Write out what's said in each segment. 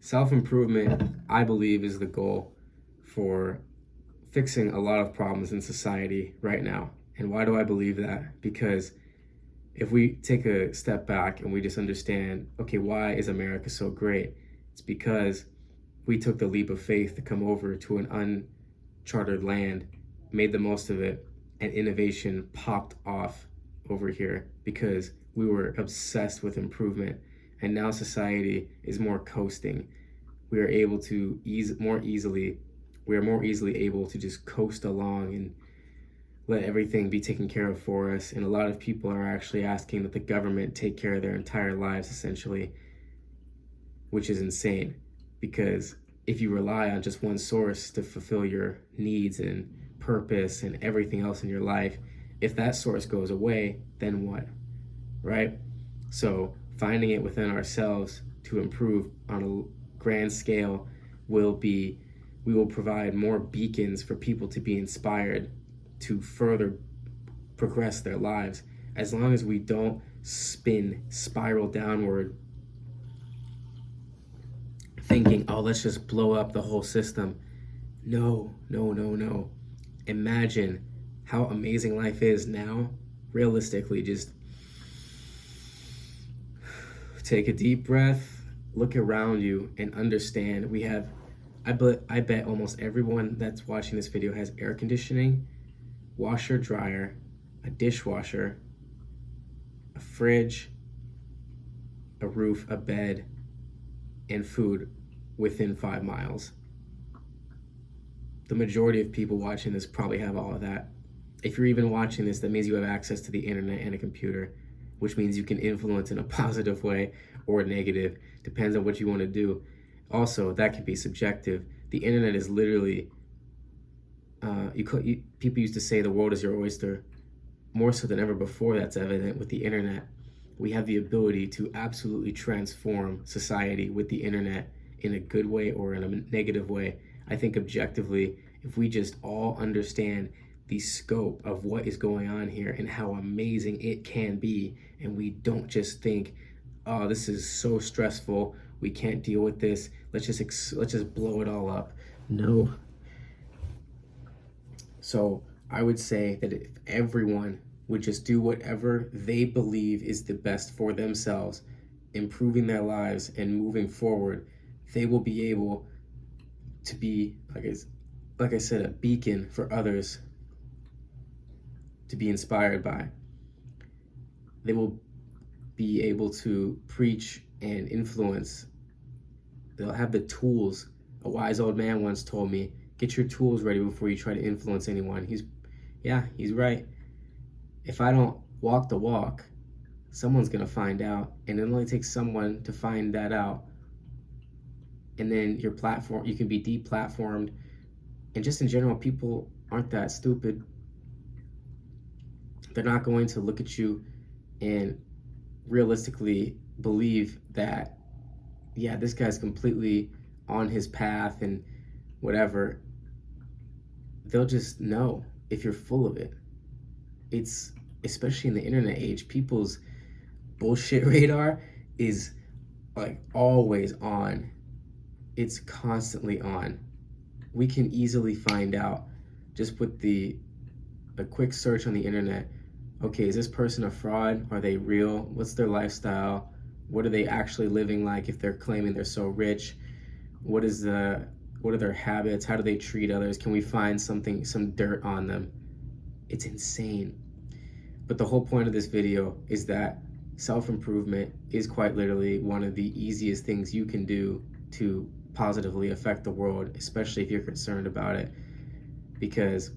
Self-improvement, I believe, is the goal for fixing a lot of problems in society right now. And why do I believe that? Because if we take a step back and we just understand, okay, why is America so great? It's because we took the leap of faith to come over to an uncharted land, made the most of it, and innovation popped off over here because we were obsessed with improvement. And now society is more coasting. We are able to more easily, we are more easily able to just coast along and let everything be taken care of for us. And a lot of people are actually asking that the government take care of their entire lives, essentially, which is insane. Because if you rely on just one source to fulfill your needs and purpose and everything else in your life, if that source goes away, then what? Right? So finding it within ourselves to improve on a grand scale we will provide more beacons for people to be inspired to further progress their lives. As long as we don't spiral downward, thinking, oh, let's just blow up the whole system. No. Imagine how amazing life is now. Realistically, just take a deep breath, look around you, and understand I bet almost everyone that's watching this video has air conditioning, washer, dryer, a dishwasher, a fridge, a roof, a bed, and food within 5 miles. The majority of people watching this probably have all of that. If you're even watching this, that means you have access to the internet and a computer, which means you can influence in a positive way or negative, depends on what you want to do. Also, that can be subjective. The internet is literally, people used to say the world is your oyster. More so than ever before, that's evident with the internet. We have the ability to absolutely transform society with the internet in a good way or in a negative way. I think objectively, if we just all understand the scope of what is going on here and how amazing it can be, and we don't just think, oh, this is so stressful, we can't deal with this, let's just blow it all up. No. So I would say that if everyone would just do whatever they believe is the best for themselves, improving their lives and moving forward, they will be able to be, like I said, a beacon for others to be inspired by. They will be able to preach and influence. They'll have the tools. A wise old man once told me, get your tools ready before you try to influence anyone. He's right. If I don't walk the walk, someone's gonna find out, and it only takes someone to find that out. And then your platform, you can be deplatformed. And just in general, people aren't that stupid. They're not going to look at you and realistically believe that, yeah, this guy's completely on his path and whatever. They'll just know if you're full of it. It's, especially in the internet age, people's bullshit radar is like always on. It's constantly on. We can easily find out just with a quick search on the internet. Okay, is this person a fraud? Are they real? What's their lifestyle? What are they actually living like if they're claiming they're so rich? What are their habits? How do they treat others? Can we find some dirt on them? It's insane. But the whole point of this video is that self-improvement is quite literally one of the easiest things you can do to positively affect the world, especially if you're concerned about it. Because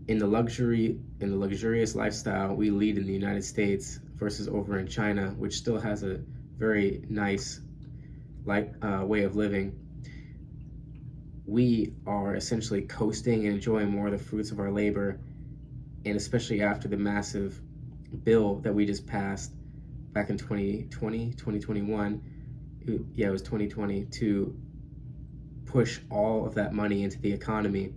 in the luxurious lifestyle we lead in the United States versus over in China, which still has a very nice way of living, we are essentially coasting and enjoying more of the fruits of our labor. And especially after the massive bill that we just passed back in 2021, it was 2020, to push all of that money into the economy,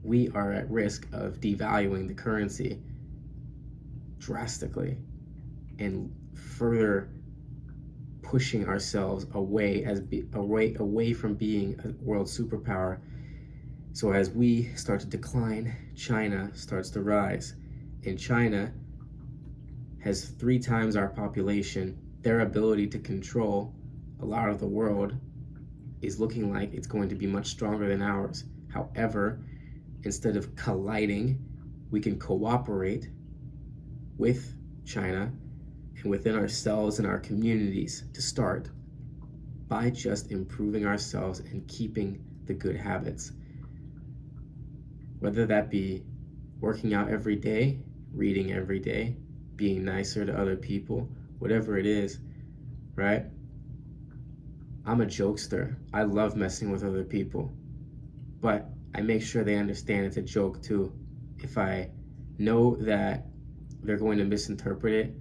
we are at risk of devaluing the currency drastically and further pushing ourselves away from being a world superpower. So as we start to decline, China starts to rise. And China has 3 times our population. Their ability to control a lot of the world is looking like it's going to be much stronger than ours. However, instead of colliding, we can cooperate with China and within ourselves and our communities to start by just improving ourselves and keeping the good habits. Whether that be working out every day, reading every day, being nicer to other people, whatever it is, right? I'm a jokester. I love messing with other people, but I make sure they understand it's a joke too. If I know that they're going to misinterpret it,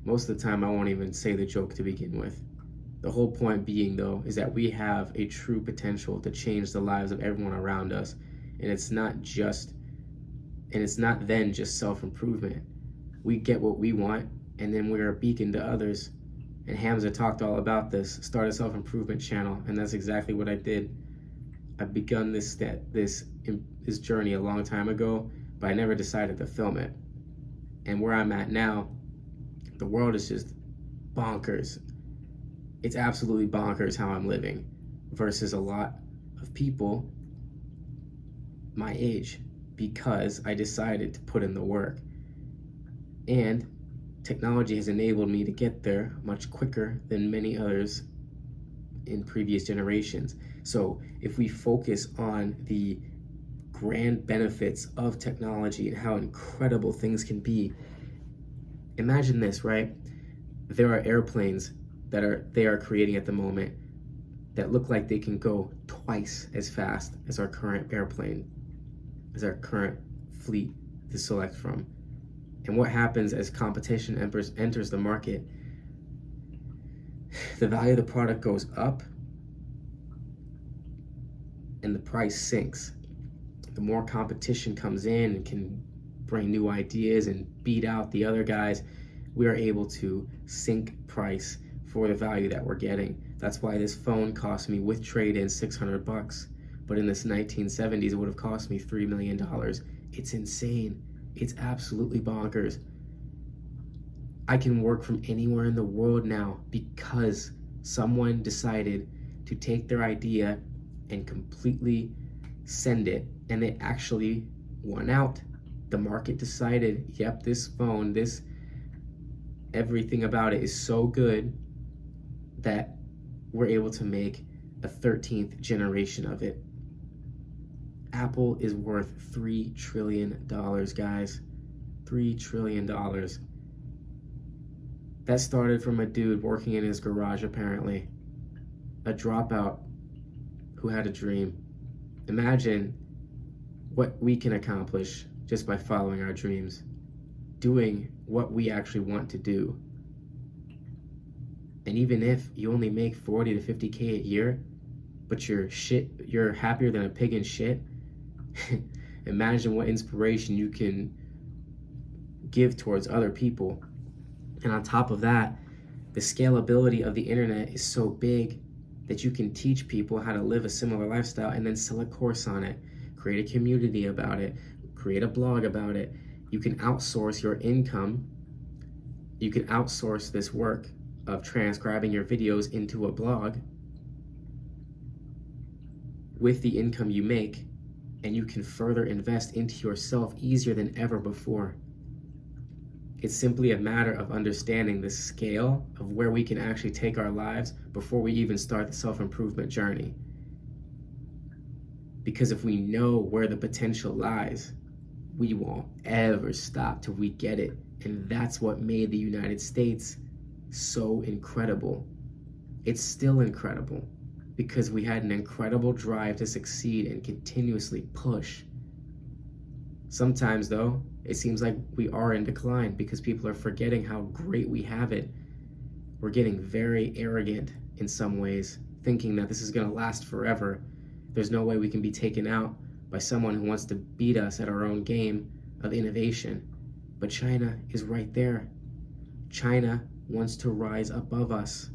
most of the time I won't even say the joke to begin with. The whole point being, though, is that we have a true potential to change the lives of everyone around us, and it's not then just self-improvement. We get what we want, and then we're a beacon to others. And Hamza talked all about this, start a self-improvement channel, and that's exactly what I did. I've begun this journey a long time ago, but I never decided to film it. And where I'm at now, the world is just bonkers. It's absolutely bonkers how I'm living versus a lot of people my age, because I decided to put in the work. And technology has enabled me to get there much quicker than many others in previous generations. So if we focus on the grand benefits of technology and how incredible things can be, imagine this, right? There are airplanes that they are creating at the moment that look like they can go twice as fast as our current airplane, as our current fleet to select from. And what happens as competition enters the market? The value of the product goes up and the price sinks. The more competition comes in and can bring new ideas and beat out the other guys, we are able to sink price for the value that we're getting. That's why this phone cost me with trade-in $600, but in this 1970s it would have cost me $3 million. It's insane. It's absolutely bonkers. I can work from anywhere in the world now because someone decided to take their idea and completely send it, and they actually won out. The market decided, yep, this phone, everything about it is so good that we're able to make a 13th generation of it. Apple is worth $3 trillion, guys. $3 trillion. That started from a dude working in his garage, apparently. A dropout who had a dream. Imagine what we can accomplish just by following our dreams, doing what we actually want to do. And even if you only make 40 to 50K a year, but you're happier than a pig in shit, imagine what inspiration you can give towards other people. And on top of that, the scalability of the internet is so big that you can teach people how to live a similar lifestyle and then sell a course on it, create a community about it, create a blog about it. You can outsource your income. You can outsource this work of transcribing your videos into a blog with the income you make, and you can further invest into yourself easier than ever before. It's simply a matter of understanding the scale of where we can actually take our lives before we even start the self-improvement journey. Because if we know where the potential lies, we won't ever stop till we get it. And that's what made the United States so incredible. It's still incredible because we had an incredible drive to succeed and continuously push. Sometimes, though, it seems like we are in decline because people are forgetting how great we have it. We're getting very arrogant in some ways, thinking that this is going to last forever. There's no way we can be taken out by someone who wants to beat us at our own game of innovation. But China is right there. China wants to rise above us.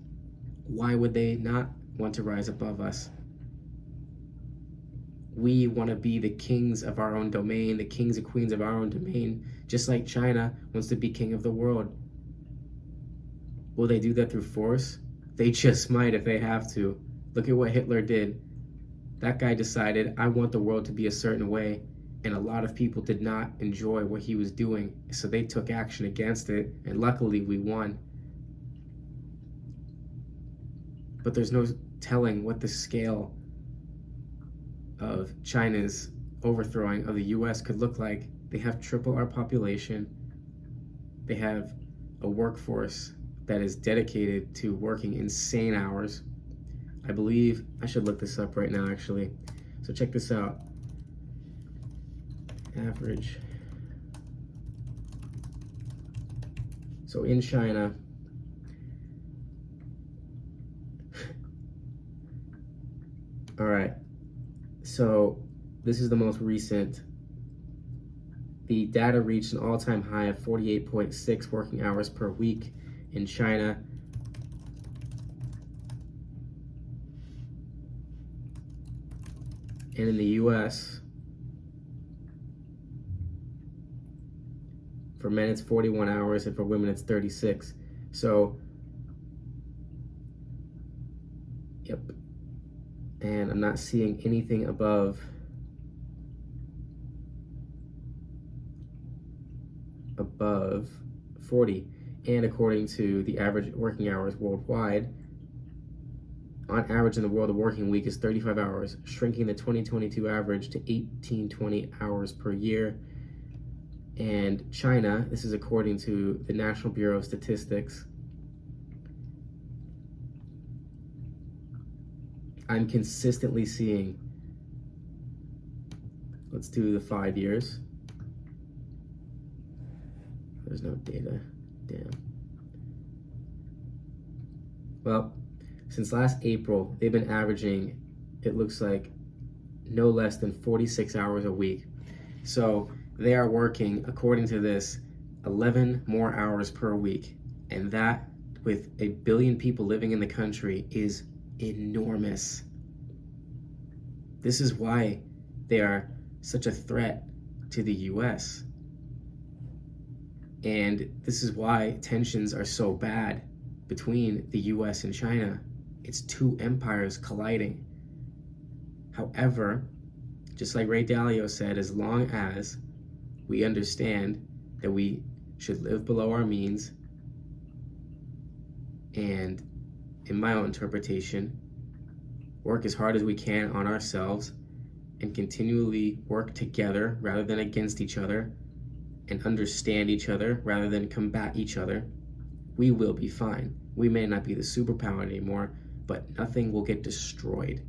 Why would they not want to rise above us? We want to be the kings of our own domain, the kings and queens of our own domain, just like China wants to be king of the world. Will they do that through force? They just might if they have to. Look at what Hitler did. That guy decided, I want the world to be a certain way, and a lot of people did not enjoy what he was doing, so they took action against it, and luckily we won. But there's no telling what the scale of China's overthrowing of the US could look like. They have triple our population. They have a workforce that is dedicated to working insane hours. I believe, I should look this up right now actually. So check this out. Average. So in China, all right, so this is the most recent. The data reached an all-time high of 48.6 working hours per week in China. And in the US, for men it's 41 hours and for women it's 36. So, yep. And I'm not seeing anything above above 40. And according to the average working hours worldwide, on average in the world, the working week is 35 hours, shrinking the 2022 average to 1820 hours per year. And China, this is according to the National Bureau of Statistics, I'm consistently seeing, let's do the 5 years. There's no data, damn. Well, since last April, they've been averaging, it looks like, no less than 46 hours a week. So they are working, according to this, 11 more hours per week. And that, with 1 billion people living in the country, is enormous. This is why they are such a threat to the US. And this is why tensions are so bad between the US and China. It's two empires colliding. However, just like Ray Dalio said, as long as we understand that we should live below our means, and in my own interpretation, work as hard as we can on ourselves and continually work together rather than against each other, and understand each other rather than combat each other, we will be fine. We may not be the superpower anymore, but nothing will get destroyed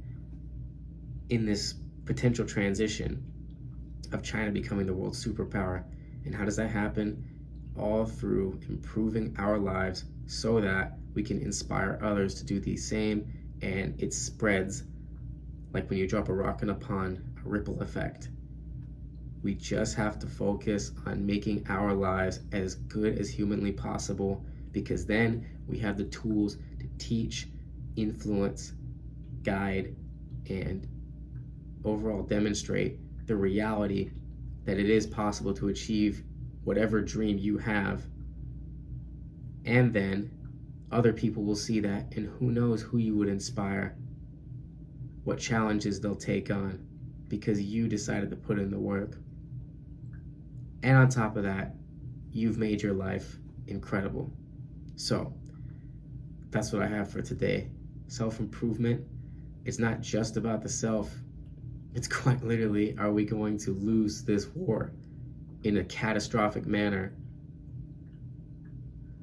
in this potential transition of China becoming the world superpower. And how does that happen? All through improving our lives so that we can inspire others to do the same, and it spreads like when you drop a rock in a pond, a ripple effect. We just have to focus on making our lives as good as humanly possible, because then we have the tools to teach, influence, guide, and overall demonstrate the reality that it is possible to achieve whatever dream you have. And then other people will see that, and who knows who you would inspire, what challenges they'll take on because you decided to put in the work. And on top of that, you've made your life incredible. So that's what I have for today. Self-improvement is not just about the self. It's quite literally, are we going to lose this war in a catastrophic manner